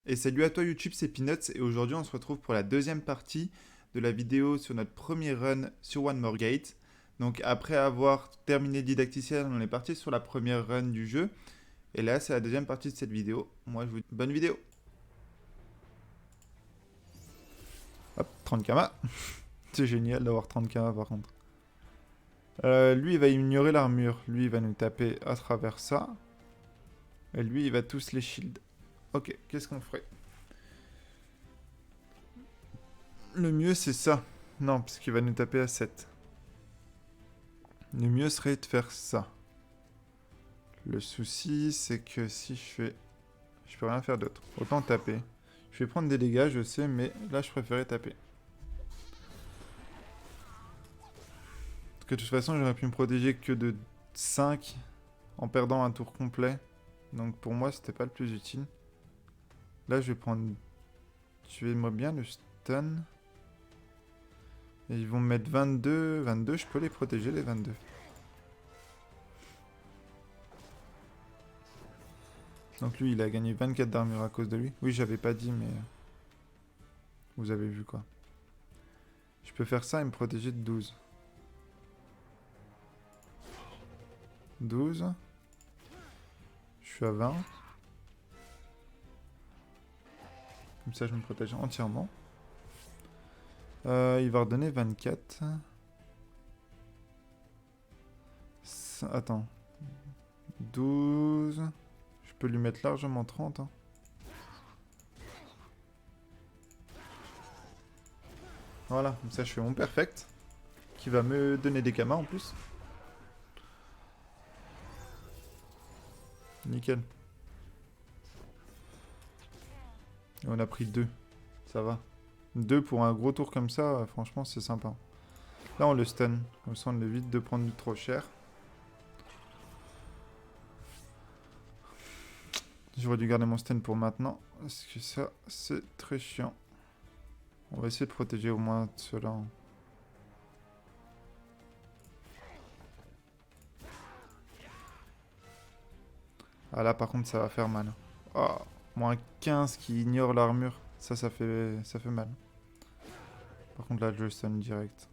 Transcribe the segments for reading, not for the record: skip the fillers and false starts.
Et salut à toi YouTube, c'est Peanuts et aujourd'hui on se retrouve pour la deuxième partie de la vidéo sur notre premier run sur One More Gate. Donc après avoir terminé le didacticiel, on est parti sur la première run du jeu. Et là c'est la deuxième partie de cette vidéo. Moi je vous dis bonne vidéo. Hop, 30 kama. C'est génial d'avoir 30 kama par contre. Lui il va ignorer l'armure, lui il va nous taper à travers ça. Et lui il va tous les shield. Ok, qu'est-ce qu'on ferait? Le mieux c'est ça. Non, parce qu'il va nous taper à 7. Le mieux serait de faire ça. Le souci, c'est que si je fais... Je peux rien faire d'autre. Autant taper. Je vais prendre des dégâts, je sais, mais là, je préférais taper. Parce que de toute façon, j'aurais pu me protéger que de 5 en perdant un tour complet. Donc pour moi, c'était pas le plus utile. Là, je vais prendre... Je vais moi bien le stun. Et ils vont me mettre 22. 22, je peux les protéger, les 22. Donc lui, il a gagné 24 d'armure à cause de lui. Oui, j'avais pas dit, mais... Vous avez vu quoi. Je peux faire ça et me protéger de 12. 12. Je suis à 20. Comme ça, je me protège entièrement. Il va redonner 24. Attends. 12. Je peux lui mettre largement 30. Hein. Voilà, comme ça je fais mon perfect. Qui va me donner des kamas en plus. Nickel. Et on a pris 2. Ça va. 2 pour un gros tour comme ça, franchement c'est sympa. Là on le stun. Comme ça on évite de prendre trop cher. J'aurais dû garder mon stun pour maintenant. Parce que ça, c'est très chiant. On va essayer de protéger au moins ceux-là. Ah là par contre ça va faire mal. Oh, moins 15 qui ignore l'armure. Ça fait mal. Par contre là je le stun direct.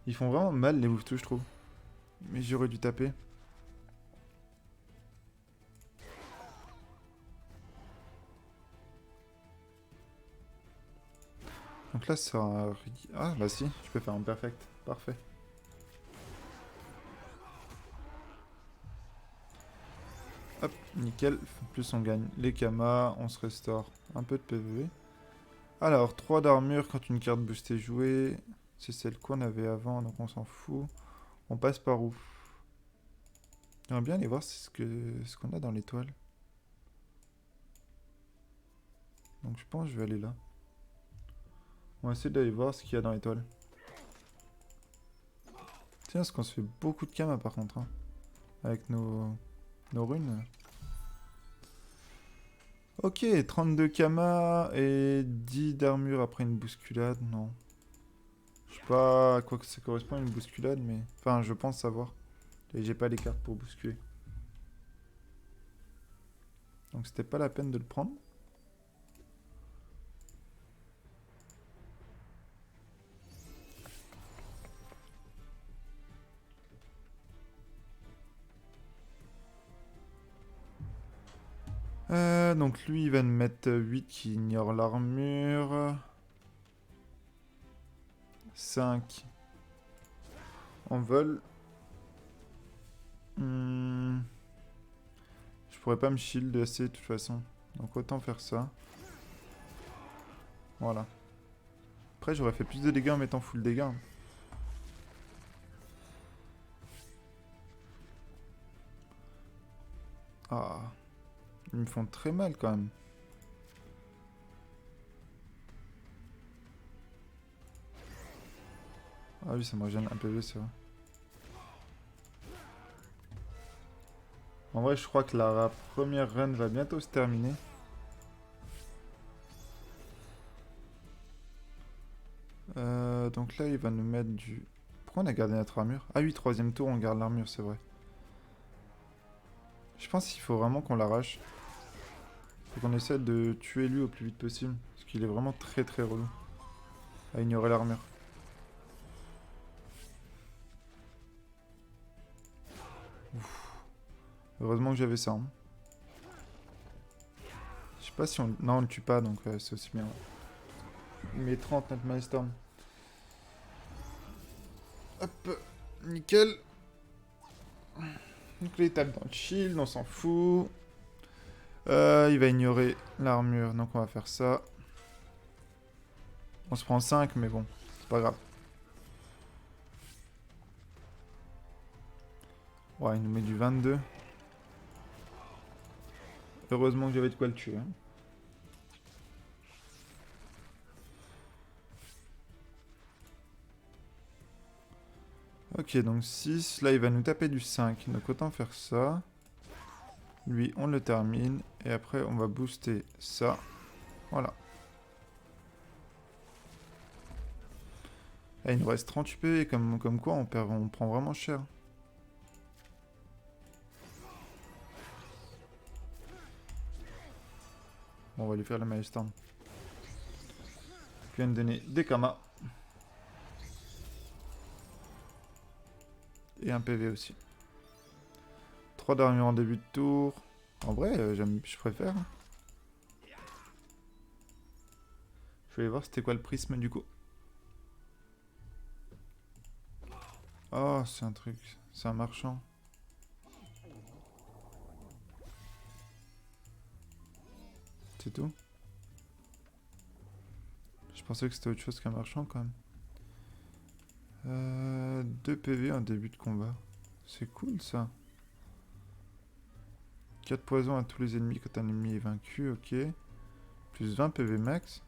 Ils font vraiment mal les Wouftou je trouve. Mais j'aurais dû taper. Donc là ça... Ah bah si, je peux faire un perfect. Parfait. Hop, nickel. Plus on gagne les kamas, on se restaure un peu de PV. Alors, 3 d'armure quand une carte boostée jouée. C'est celle qu'on avait avant, donc on s'en fout. On passe par où? J'aimerais bien aller voir ce qu'on a dans l'étoile. Donc je pense que je vais aller là. On va essayer d'aller voir ce qu'il y a dans l'étoile. Tiens, parce qu'on se fait beaucoup de kamas par contre. Hein, avec nos runes. Ok, 32 kamas et 10 d'armure après une bousculade. Non. Je sais pas à quoi que ça correspond une bousculade, mais... Enfin, je pense savoir. Et j'ai pas les cartes pour bousculer. Donc c'était pas la peine de le prendre. Donc lui, il va me mettre 8 qui ignore l'armure. 5 en vol. Je pourrais pas me shield assez de toute façon. Donc autant faire ça. Voilà. Après, j'aurais fait plus de dégâts en mettant full dégâts. Ah. Ils me font très mal quand même. Ah oui, ça me régène un PV, c'est vrai. En vrai, je crois que la première run va bientôt se terminer. Donc là, il va nous mettre du... Pourquoi on a gardé notre armure? Ah oui, troisième tour, on garde l'armure, c'est vrai. Je pense qu'il faut vraiment qu'on l'arrache. Faut qu'on essaie de tuer lui au plus vite possible. Parce qu'il est vraiment très très relou. À ignorer l'armure. Heureusement que j'avais ça. Hein. Je sais pas si on... Non, on le tue pas, donc c'est aussi bien. Il met 30 notre Milestorm. Hop, nickel. Donc là, il tape dans le shield, on s'en fout. Il va ignorer l'armure, donc on va faire ça. On se prend 5, mais bon, c'est pas grave. Ouais, il nous met du 22. Heureusement que j'avais de quoi le tuer. Hein. Ok, donc 6. Là, il va nous taper du 5. Donc autant faire ça. Lui, on le termine. Et après, on va booster ça. Voilà. Là, il nous reste 38 PV. Comme quoi, on prend vraiment cher. Bon, on va lui faire le Milestone. Il vient de donner des Kama. Et un PV aussi. 3 d'armure en début de tour. En vrai, je préfère. Je vais aller voir c'était quoi le prisme du coup. Oh, c'est un truc. C'est un marchand. C'est tout. Je pensais que c'était autre chose qu'un marchand quand même. 2 PV en début de combat. C'est cool ça. 4 poisons à tous les ennemis quand un ennemi est vaincu, ok. Plus 20 PV max.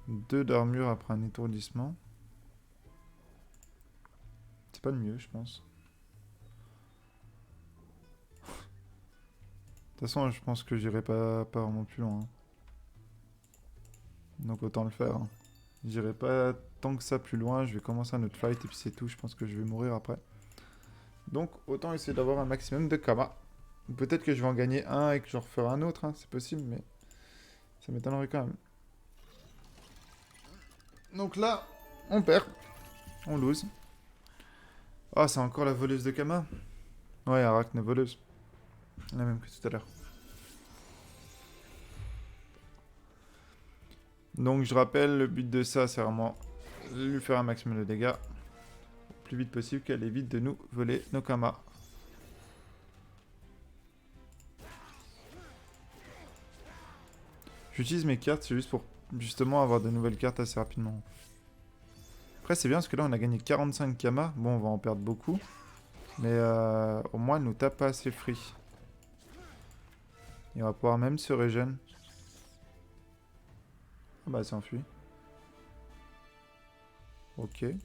2 d'armure après un étourdissement. C'est pas le mieux, je pense. De toute façon, je pense que j'irai pas vraiment plus loin. Hein. Donc autant le faire. Hein. J'irai pas tant que ça plus loin. Je vais commencer un autre fight et puis c'est tout. Je pense que je vais mourir après. Donc autant essayer d'avoir un maximum de Kama. Peut-être que je vais en gagner un et que j'en referai un autre. Hein. C'est possible, mais ça m'étonnerait quand même. Donc là, on perd. On lose. Ah, c'est encore la voleuse de Kama. Ouais, Arachne voleuse. La même que tout à l'heure. Donc je rappelle, le but de ça, c'est vraiment lui faire un maximum de dégâts. Le plus vite possible, qu'elle évite de nous voler nos Kama. J'utilise mes cartes, c'est juste pour justement avoir de nouvelles cartes assez rapidement. Après c'est bien parce que là on a gagné 45 Kama. Bon, on va en perdre beaucoup. Mais au moins elle nous tape pas assez free. Et on va pouvoir même se régène. Ah bah elle s'enfuit. Ok. Je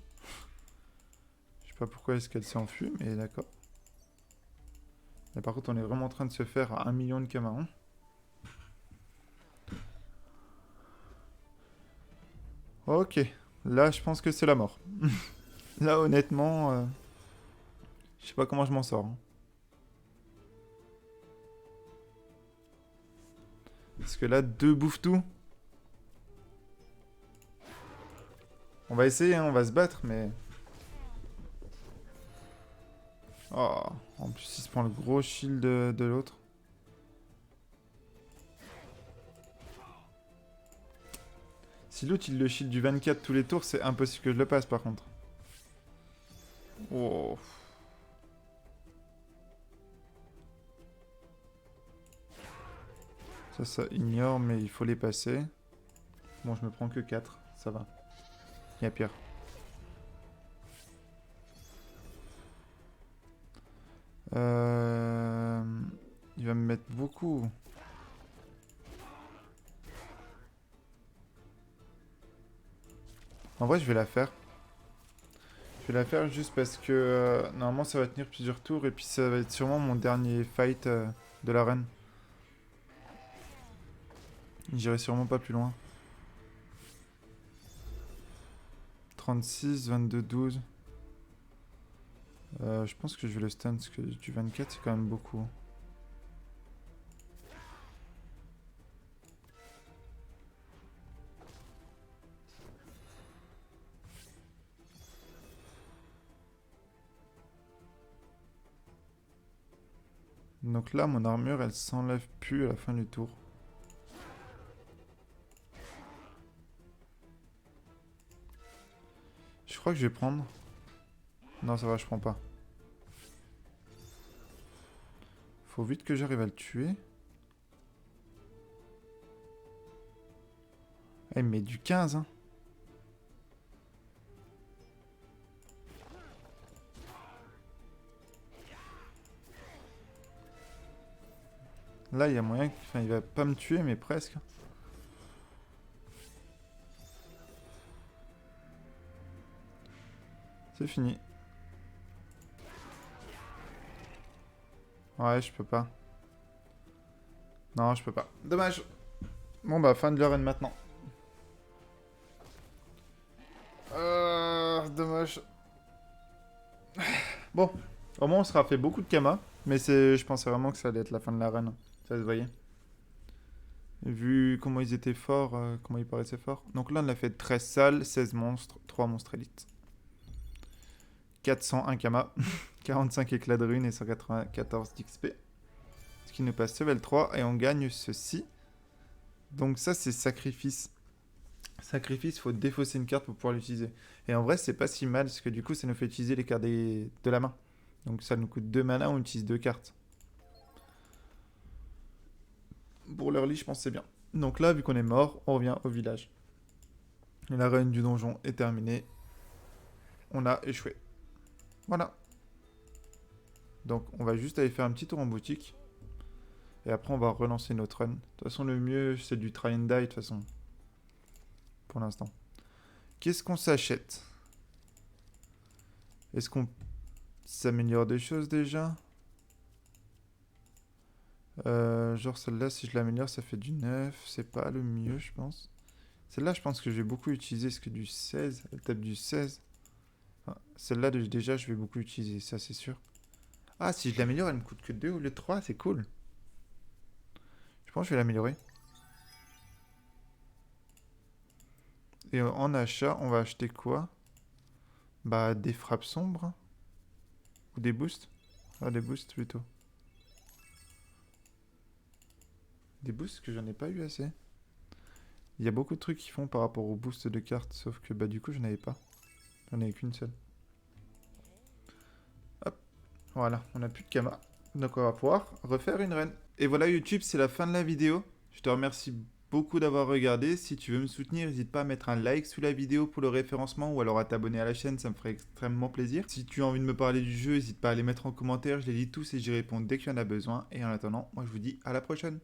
sais pas pourquoi est-ce qu'elle s'enfuit, mais d'accord. Mais par contre on est vraiment en train de se faire à 1 million de Kama. Hein. Ok. Là je pense que c'est la mort. Là honnêtement... je sais pas comment je m'en sors. Hein. Parce que là, 2 bouffent tout. On va essayer, hein, on va se battre, mais... Oh, en plus, il se prend le gros shield de l'autre. Si l'autre, il le shield du 24 tous les tours, c'est impossible que je le passe, par contre. Oh. Ça ignore, mais il faut les passer. Bon, je me prends que 4, ça va. Il y a pire. Il va me mettre beaucoup. En vrai, je vais la faire. Je vais la faire juste parce que normalement ça va tenir plusieurs tours et puis ça va être sûrement mon dernier fight de l'arène. J'irai sûrement pas plus loin. 36, 22, 12. Je pense que je vais le stun parce que du 24 c'est quand même beaucoup. Donc là, mon armure, elle s'enlève plus à la fin du tour. Je crois que je vais prendre... Non, ça va, je prends pas. Faut vite que j'arrive à le tuer. Eh, mais du 15, hein. Là, il y a moyen qu'il... Enfin, il va pas me tuer, mais presque. C'est fini. Ouais, je peux pas. Non, je peux pas. Dommage. Bon, bah, fin de l'arène maintenant. Dommage. Bon, au moins on sera fait beaucoup de Kama. Mais je pensais vraiment que ça allait être la fin de l'arène. Ça se voyait. Vu comment ils étaient forts, comment ils paraissaient forts. Donc là, on a fait 13 salles, 16 monstres, 3 monstres élites. 401 Kama, 45 éclats de rune et 194 d'XP. Ce qui nous passe level 3 et on gagne ceci. Donc ça, c'est sacrifice. Sacrifice, faut défausser une carte pour pouvoir l'utiliser. Et en vrai, c'est pas si mal, parce que du coup, ça nous fait utiliser les cartes de la main. Donc ça nous coûte 2 mana, on utilise 2 cartes. Pour l'early, je pense que c'est bien. Donc là, vu qu'on est mort, on revient au village. Et la run du donjon est terminée. On a échoué. Voilà. Donc on va juste aller faire un petit tour en boutique. Et après, on va relancer notre run. De toute façon, le mieux, c'est du try and die, de toute façon. Pour l'instant. Qu'est-ce qu'on s'achète? Est-ce qu'on s'améliore des choses déjà? Genre celle-là, si je l'améliore, ça fait du 9. C'est pas le mieux, je pense. Celle-là, je pense que je vais beaucoup utiliser. Est-ce que du 16? Elle tape du 16. Ah, celle-là, déjà, je vais beaucoup utiliser. Ça, c'est sûr. Ah, si je l'améliore, elle me coûte que 2 au lieu de 3. C'est cool. Je pense que je vais l'améliorer. Et en achat, on va acheter quoi? Bah, des frappes sombres. Ou des boosts. Ah, des boosts plutôt. Des boosts que j'en ai pas eu assez. Il y a beaucoup de trucs qui font par rapport aux boosts de cartes, sauf que bah du coup j'en avais pas. J'en avais qu'une seule. Hop, voilà, on n'a plus de Kama. Donc on va pouvoir refaire une reine. Et voilà YouTube, c'est la fin de la vidéo. Je te remercie beaucoup d'avoir regardé. Si tu veux me soutenir, n'hésite pas à mettre un like sous la vidéo pour le référencement ou alors à t'abonner à la chaîne, ça me ferait extrêmement plaisir. Si tu as envie de me parler du jeu, n'hésite pas à les mettre en commentaire, je les lis tous et j'y réponds dès qu'il y en a besoin. Et en attendant, moi je vous dis à la prochaine.